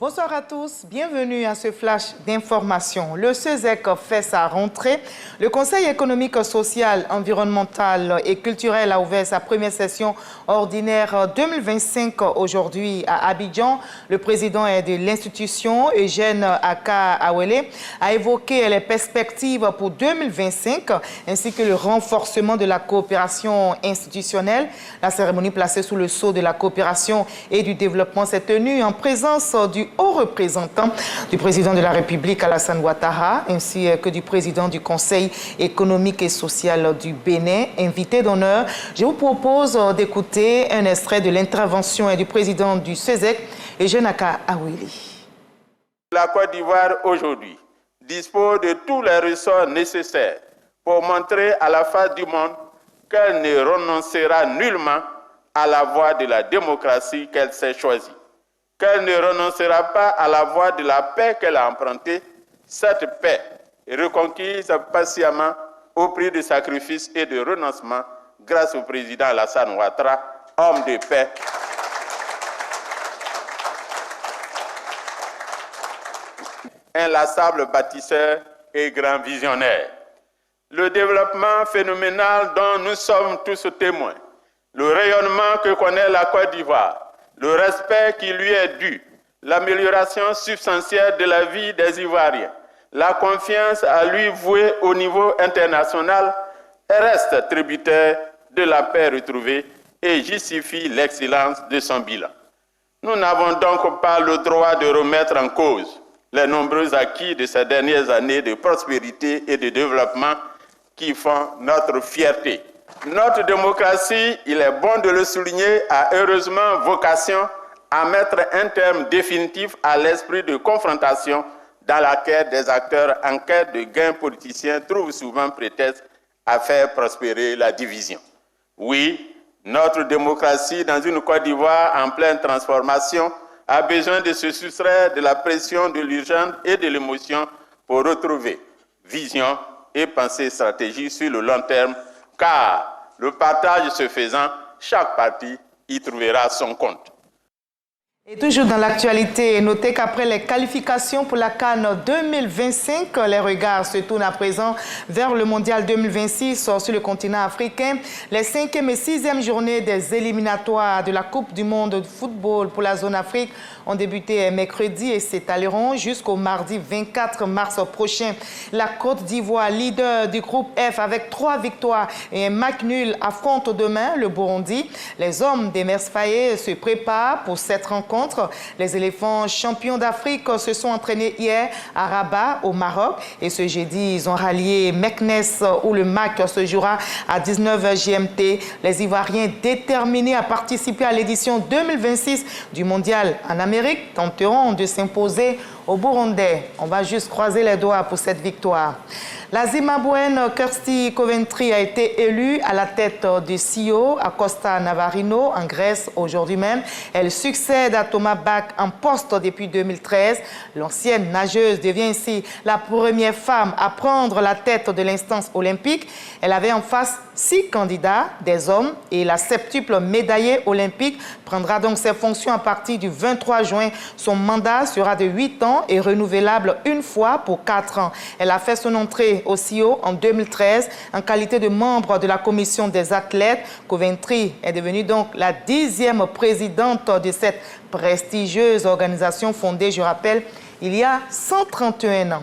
Bonsoir à tous, bienvenue à ce flash d'information. Le CESEC fait sa rentrée. Le Conseil économique, social, environnemental et culturel a ouvert sa première session ordinaire 2025 aujourd'hui à Abidjan. Le président de l'institution, Eugène Aka Awele, a évoqué les perspectives pour 2025 ainsi que le renforcement de la coopération institutionnelle. La cérémonie placée sous le sceau de la coopération et du développement s'est tenue en présence du haut représentant du président de la République, Alassane Ouattara, ainsi que du président du Conseil économique et social du Bénin, invité d'honneur. Je vous propose d'écouter un extrait de l'intervention du président du CESEC, Eugène Aka Awele. La Côte d'Ivoire aujourd'hui dispose de tous les ressorts nécessaires pour montrer à la face du monde qu'elle ne renoncera nullement à la voie de la démocratie qu'elle s'est choisie, qu'elle ne renoncera pas à la voie de la paix qu'elle a empruntée. Cette paix est reconquise patiemment au prix de sacrifices et de renoncements grâce au président Alassane Ouattara, homme de paix. Inlassable bâtisseur et grand visionnaire. Le développement phénoménal dont nous sommes tous témoins, le rayonnement que connaît la Côte d'Ivoire, le respect qui lui est dû, l'amélioration substantielle de la vie des Ivoiriens, la confiance à lui vouée au niveau international reste tributaire de la paix retrouvée et justifie l'excellence de son bilan. Nous n'avons donc pas le droit de remettre en cause les nombreux acquis de ces dernières années de prospérité et de développement qui font notre fierté. Notre démocratie, il est bon de le souligner, a heureusement vocation à mettre un terme définitif à l'esprit de confrontation dans laquelle des acteurs en quête de gains politiciens trouvent souvent prétexte à faire prospérer la division. Oui, notre démocratie, dans une Côte d'Ivoire en pleine transformation, a besoin de se soustraire de la pression de l'urgence et de l'émotion pour retrouver vision et pensée stratégique sur le long terme, car le partage se faisant, chaque parti y trouvera son compte. Et toujours dans l'actualité, notez qu'après les qualifications pour la CAN 2025, les regards se tournent à présent vers le Mondial 2026 sur le continent africain. Les 5e et 6e journées des éliminatoires de la Coupe du monde de football pour la zone Afrique ont débuté mercredi et s'étaleront jusqu'au mardi 24 mars prochain. La Côte d'Ivoire, leader du groupe F avec 3 victoires et un match nul, affronte demain le Burundi. Les hommes des Mers Faye se préparent pour cette rencontre. Les éléphants champions d'Afrique se sont entraînés hier à Rabat, au Maroc. Et ce jeudi, ils ont rallié Meknes où le match se jouera à 19h GMT. Les Ivoiriens déterminés à participer à l'édition 2026 du Mondial en Amérique tenteront de s'imposer au Burundais. On va juste croiser les doigts pour cette victoire. La Zimbabwéenne Kirsty Coventry a été élue à la tête du CEO à Costa Navarino en Grèce aujourd'hui même. Elle succède à Thomas Bach en poste depuis 2013. L'ancienne nageuse devient ainsi la première femme à prendre la tête de l'instance olympique. Elle avait en face 6 candidats, des hommes, et la septuple médaillée olympique prendra donc ses fonctions à partir du 23 juin. Son mandat sera de 8 ans et renouvelable une fois pour 4 ans. Elle a fait son entrée au CEO en 2013 en qualité de membre de la commission des athlètes. Coventry est devenue donc la 10e présidente de cette prestigieuse organisation fondée, je rappelle, il y a 131 ans.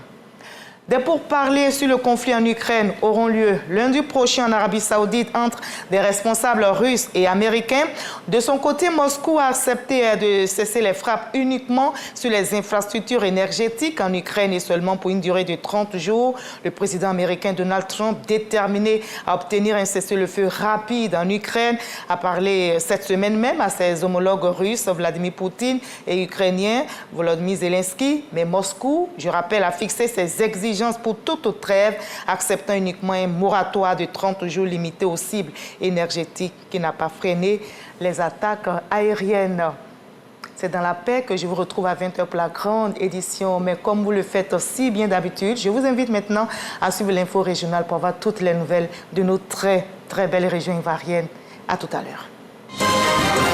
Des pourparlers sur le conflit en Ukraine auront lieu lundi prochain en Arabie Saoudite entre des responsables russes et américains. De son côté, Moscou a accepté de cesser les frappes uniquement sur les infrastructures énergétiques en Ukraine et seulement pour une durée de 30 jours. Le président américain Donald Trump, déterminé à obtenir un cessez-le-feu rapide en Ukraine, a parlé cette semaine même à ses homologues russes, Vladimir Poutine, et ukrainiens, Volodymyr Zelensky. Mais Moscou, je rappelle, a fixé ses exigences pour toute trêve, acceptant uniquement un moratoire de 30 jours limité aux cibles énergétiques qui n'a pas freiné les attaques aériennes. C'est dans la paix que je vous retrouve à 20h pour la grande édition. Mais comme vous le faites si bien d'habitude, je vous invite maintenant à suivre l'info régionale pour avoir toutes les nouvelles de nos très belles régions ivoiriennes. À tout à l'heure.